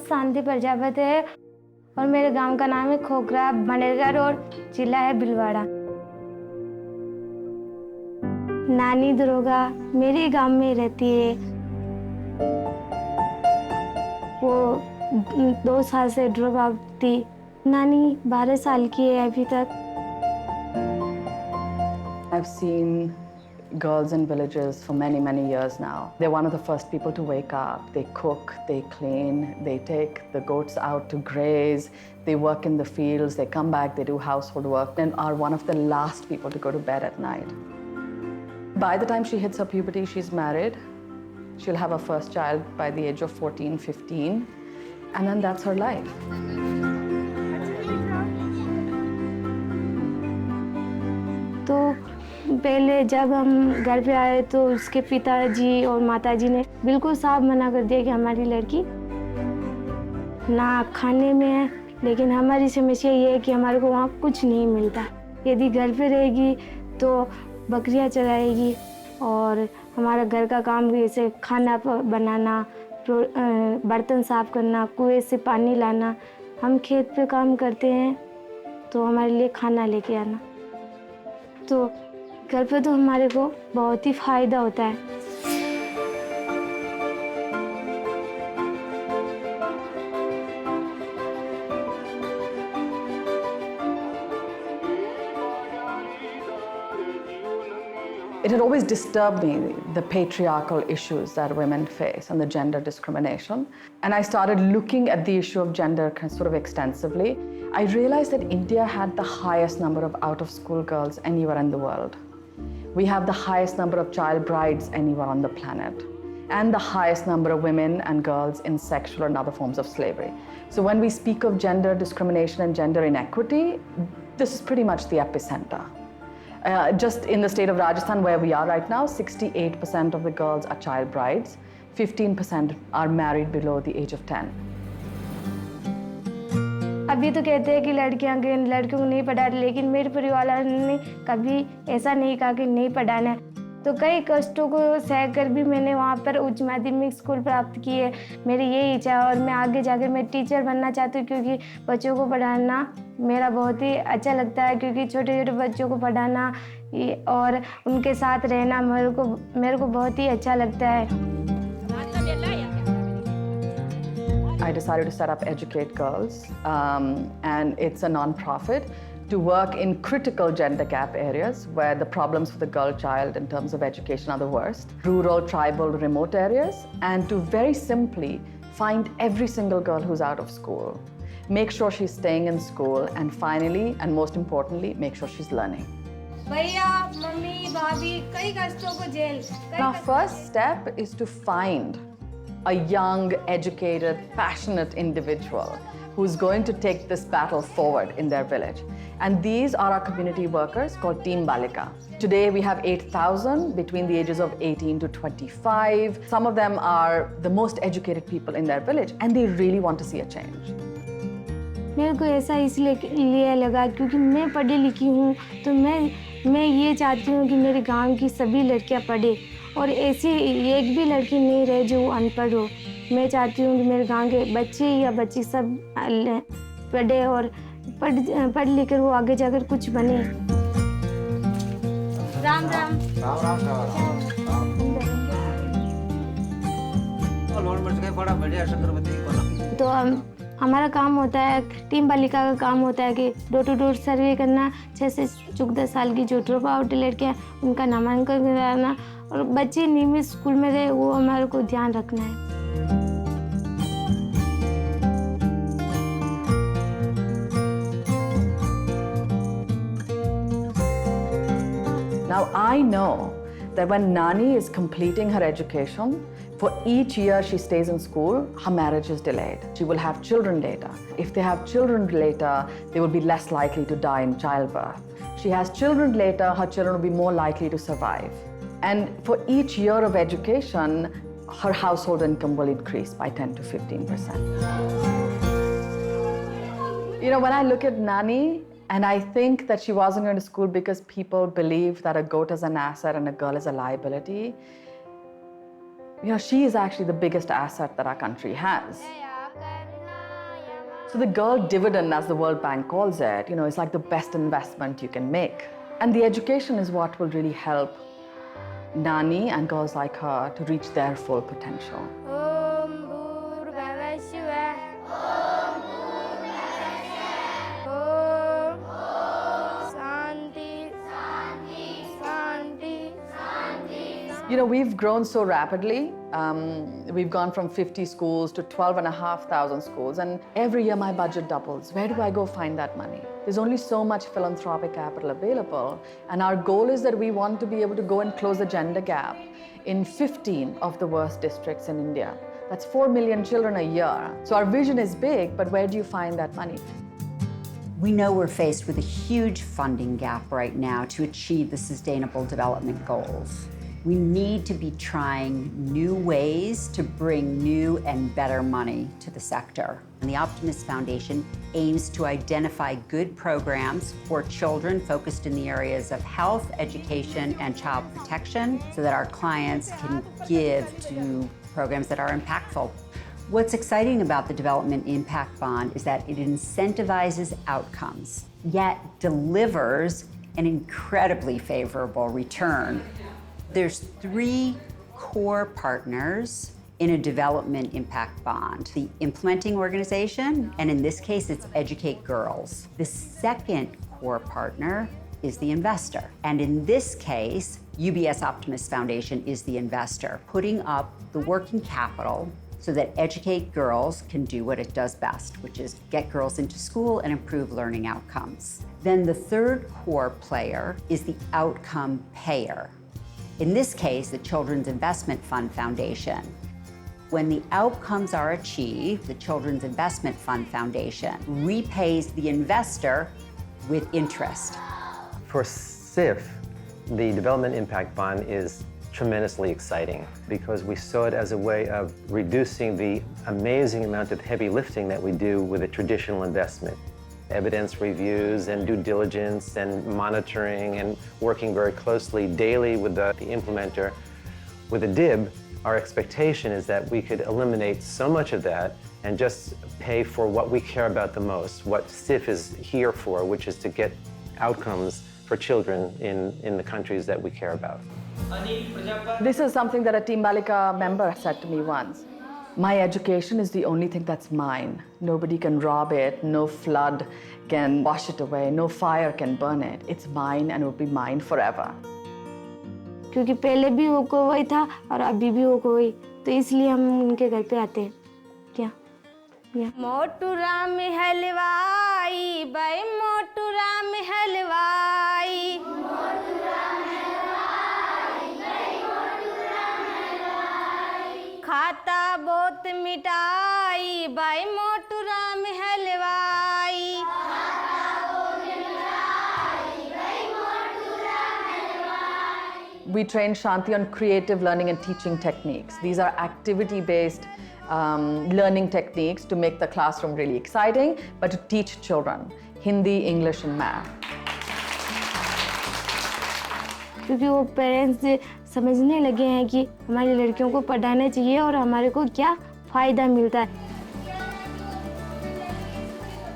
शांति प्रजापति है और मेरे गांव का नाम है खोखरा बनेरगढ़ और जिला है भिलवाड़ा। नानी दरोगा मेरे गांव में रहती है। वो 2 साल से ड्रॉप आउट थी। नानी 12 साल की है अभी तक। I've seen girls in villages for many years now. They're one of the first people to wake up. They cook, they clean, they take the goats out to graze, they work in the fields, they come back, they do household work, and are one of the last people to go to bed at night. By the time she hits her puberty, she's married. She'll have her first child by the age of 14, 15, and then that's her life. तो पहले जब हम घर पे आए तो उसके पिताजी और माताजी ने बिल्कुल साफ मना कर दिया कि हमारी लड़की ना खाने में है, लेकिन हमारी समस्या ये है कि हमारे को वहाँ कुछ नहीं मिलता। यदि घर पे रहेगी तो बकरियाँ चराएगी और हमारा घर का काम भी जैसे खाना बनाना, बर्तन साफ करना, कुएं से पानी लाना। हम खेत पे काम करते हैं तो हमारे लिए खाना लेके आना। तो घर पे तो हमारे को बहुत ही फायदा होता है। It had always disturbed me, the patriarchal issues that women face and the gender discrimination. And I started looking at the issue of gender sort of extensively. I realized that India had the highest number of out-of-school girls anywhere in the world. We have the highest number of child brides anywhere on the planet, and the highest number of women and girls in sexual and other forms of slavery. So when we speak of gender discrimination and gender inequity, this is pretty much the epicenter. Just in the state of Rajasthan, where we are right now, 68% of the girls are child brides, 15% are married below the age of 10. अभी तो कहते हैं कि लड़कियों को नहीं पढ़ाते, लेकिन मेरे परिवार वालों ने कभी ऐसा नहीं कहा कि नहीं पढ़ाना है। तो कई कष्टों को सहकर भी मैंने वहाँ पर उच्च माध्यमिक स्कूल प्राप्त की है। मेरी यही इच्छा है और मैं आगे जाकर मैं टीचर बनना चाहती हूँ, क्योंकि बच्चों को पढ़ाना मेरा बहुत ही अच्छा लगता है, क्योंकि छोटे छोटे बच्चों को पढ़ाना और उनके साथ रहना मेरे को बहुत ही अच्छा लगता है। I decided to set up Educate Girls, and it's a non-profit to work in critical gender gap areas where the problems for the girl child in terms of education are the worst, rural, tribal, remote areas, and to very simply find every single girl who's out of school, make sure she's staying in school, and finally, and most importantly, make sure she's learning. Our first step is to find a young, educated, passionate individual who's going to take this battle forward in their village. And these are our community workers called Team Balika. Today we have 8,000 between the ages of 18 to 25. Some of them are the most educated people in their village, and they really want to see a change. मेरे को ऐसा इसलिए लगा क्योंकि मैं पढ़ी लिखी हूँ, तो मैं ये चाहती हूँ कि मेरे गांव की सभी लड़कियाँ पढ़े और ऐसी एक भी लड़की नहीं रहे जो अनपढ़ हो। मैं चाहती हूँ कि मेरे गांव के बच्चे या बच्ची सब पढ़े और पढ़ लिख कर वो आगे जाकर कुछ बने। राम राम। तो हमारा काम होता है, टीम बालिका का काम होता है कि डोर टू डोर सर्वे करना, 6 से 14 साल की जो ड्रॉप आउट लड़कियाँ उनका नामांकन कराना और बच्चे नियमित स्कूल में रहे, वो हमारे को ध्यान रखना है। Now I know that when Nani is completing her education, for each year she stays in school, her marriage is delayed. She will have children later. If they have children later, they will be less likely to die in childbirth. She has children later, her children will be more likely to survive. And for each year of education, her household income will increase by 10 to 15%. You know, when I look at Nani, and I think that she wasn't going to school because people believe that a goat is an asset and a girl is a liability. You know, she is actually the biggest asset that our country has. So the girl dividend, as the World Bank calls it, is like the best investment you can make. And the education is what will really help Nani and girls like her to reach their full potential. We've grown so rapidly. We've gone from 50 schools to 12,500 schools, and every year my budget doubles. Where do I go find that money? There's only so much philanthropic capital available, and our goal is that we want to be able to go and close the gender gap in 15 of the worst districts in India. That's 4 million children a year. So our vision is big, but where do you find that money? We know we're faced with a huge funding gap right now to achieve the Sustainable Development Goals. We need to be trying new ways to bring new and better money to the sector. And the Optimus Foundation aims to identify good programs for children focused in the areas of health, education, and child protection so that our clients can give to programs that are impactful. What's exciting about the Development Impact Bond is that it incentivizes outcomes, yet delivers an incredibly favorable return. There's 3 core partners in a Development Impact Bond. The implementing organization, and in this case, it's Educate Girls. The second core partner is the investor. And in this case, UBS Optimus Foundation is the investor, putting up the working capital so that Educate Girls can do what it does best, which is get girls into school and improve learning outcomes. Then the third core player is the outcome payer. In this case, the Children's Investment Fund Foundation. When the outcomes are achieved, the Children's Investment Fund Foundation repays the investor with interest. For CIFF, the Development Impact Bond is tremendously exciting because we saw it as a way of reducing the amazing amount of heavy lifting that we do with a traditional investment. Evidence reviews and due diligence and monitoring and working very closely daily with the implementer. With a DIB, our expectation is that we could eliminate so much of that and just pay for what we care about the most, what CIFF is here for, which is to get outcomes for children in the countries that we care about. This is something that a Team Balika member said to me once. My education is the only thing that's mine. Nobody can rob it, no flood can wash it away, no fire can burn it. It's mine and it will be mine forever. क्योंकि पहले भी वो को वही था और अभी भी वो को वही, तो इसलिए हम उनके घर पे आते हैं। क्या? मोटू राम हलवाई, भाई मोटू राम हलवाई। खाता बहुत मिठाई, भाई मोटू राम हलवाई। We train Shanti on creative learning and teaching techniques. These are activity-based learning techniques to make the classroom really exciting, but to teach children Hindi, English, and math. क्योंकि वो पेरेंट्स समझने लगे हैं कि हमारी लड़कियों को पढ़ाना चाहिए और हमारे को क्या फ़ायदा मिलता है।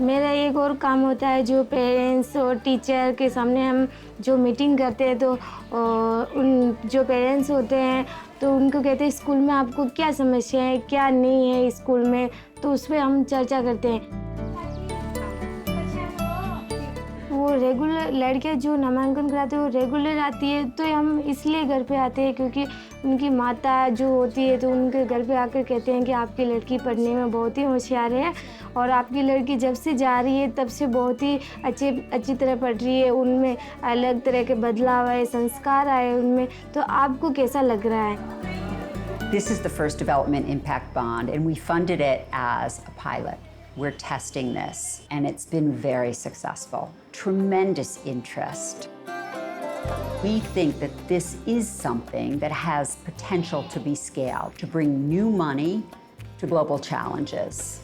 मेरा एक और काम होता है जो पेरेंट्स और टीचर के सामने हम जो मीटिंग करते हैं तो उन जो पेरेंट्स होते हैं तो उनको कहते हैं स्कूल में आपको क्या समस्या है, क्या नहीं है स्कूल में, तो उस पर हम चर्चा करते हैं। वो रेगुलर लड़कियाँ जो नामांकन कराते हैं वो रेगुलर आती है, तो हम इसलिए घर पे आते हैं क्योंकि उनकी माता जो होती है तो उनके घर पे आकर कहते हैं कि आपकी लड़की पढ़ने में बहुत ही होशियार है और आपकी लड़की जब से जा रही है तब से बहुत ही अच्छी तरह पढ़ रही है, उनमें अलग तरह के बदलाव आए, संस्कार आए उनमें, तो आपको कैसा लग रहा है? This is the first Development Impact Bond, and we funded it as a pilot. We're testing this, and it's been very successful. Tremendous interest. We think that this is something that has potential to be scaled, to bring new money to global challenges.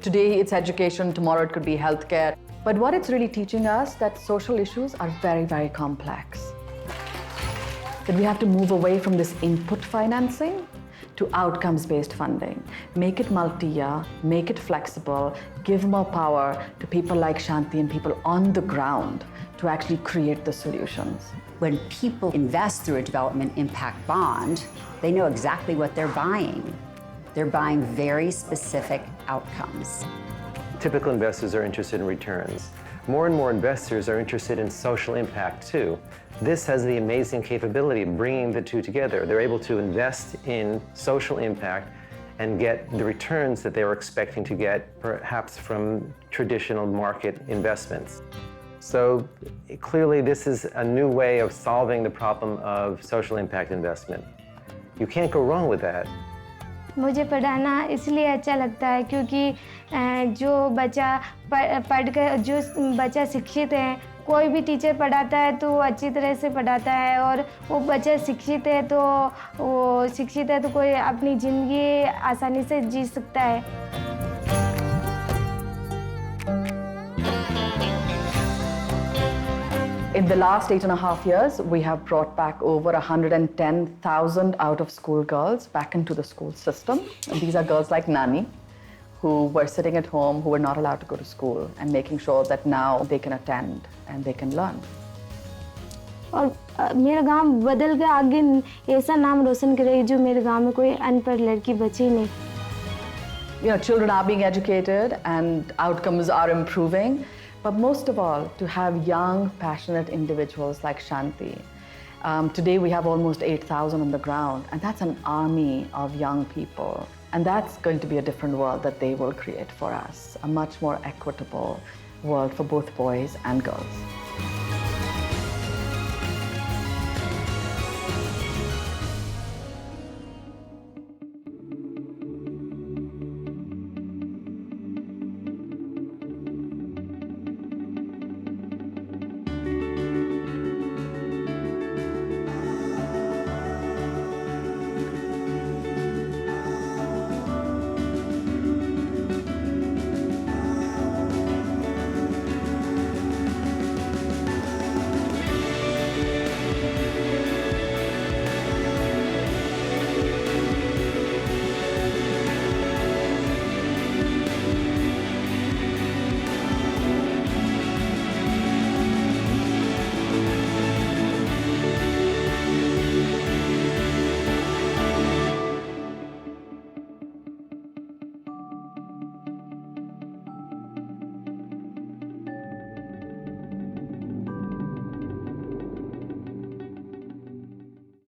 Today it's education, tomorrow it could be healthcare. But what it's really teaching us that social issues are very, very complex. That we have to move away from this input financing to outcomes-based funding. Make it multi-year, make it flexible, give more power to people like Shanti and people on the ground to actually create the solutions. When people invest through a development impact bond, they know exactly what they're buying. They're buying very specific outcomes. Typical investors are interested in returns. More and more investors are interested in social impact too. This has the amazing capability of bringing the two together. They're able to invest in social impact and get the returns that they were expecting to get perhaps from traditional market investments. So clearly this is a new way of solving the problem of social impact investment. You can't go wrong with that. मुझे पढ़ाना इसलिए अच्छा लगता है क्योंकि जो बच्चा पढ़कर जो बच्चा शिक्षित है, कोई भी टीचर पढ़ाता है तो वो अच्छी तरह से पढ़ाता है और वो बच्चा शिक्षित है तो कोई अपनी ज़िंदगी आसानी से जी सकता है। In the last 8.5 years, we have brought back over 110,000 out-of-school girls back into the school system. And these are girls like Nani, who were sitting at home, who were not allowed to go to school, and making sure that now they can attend and they can learn. और मेरा गांव बदल के आगे ऐसा नाम रोशन करे जो मेरे गांव में कोई अनपढ़ लड़की बची नहीं। You know, children are being educated and outcomes are improving. But most of all, to have young, passionate individuals like Shanti. Today we have almost 8,000 on the ground, and that's an army of young people. And that's going to be a different world that they will create for us, a much more equitable world for both boys and girls.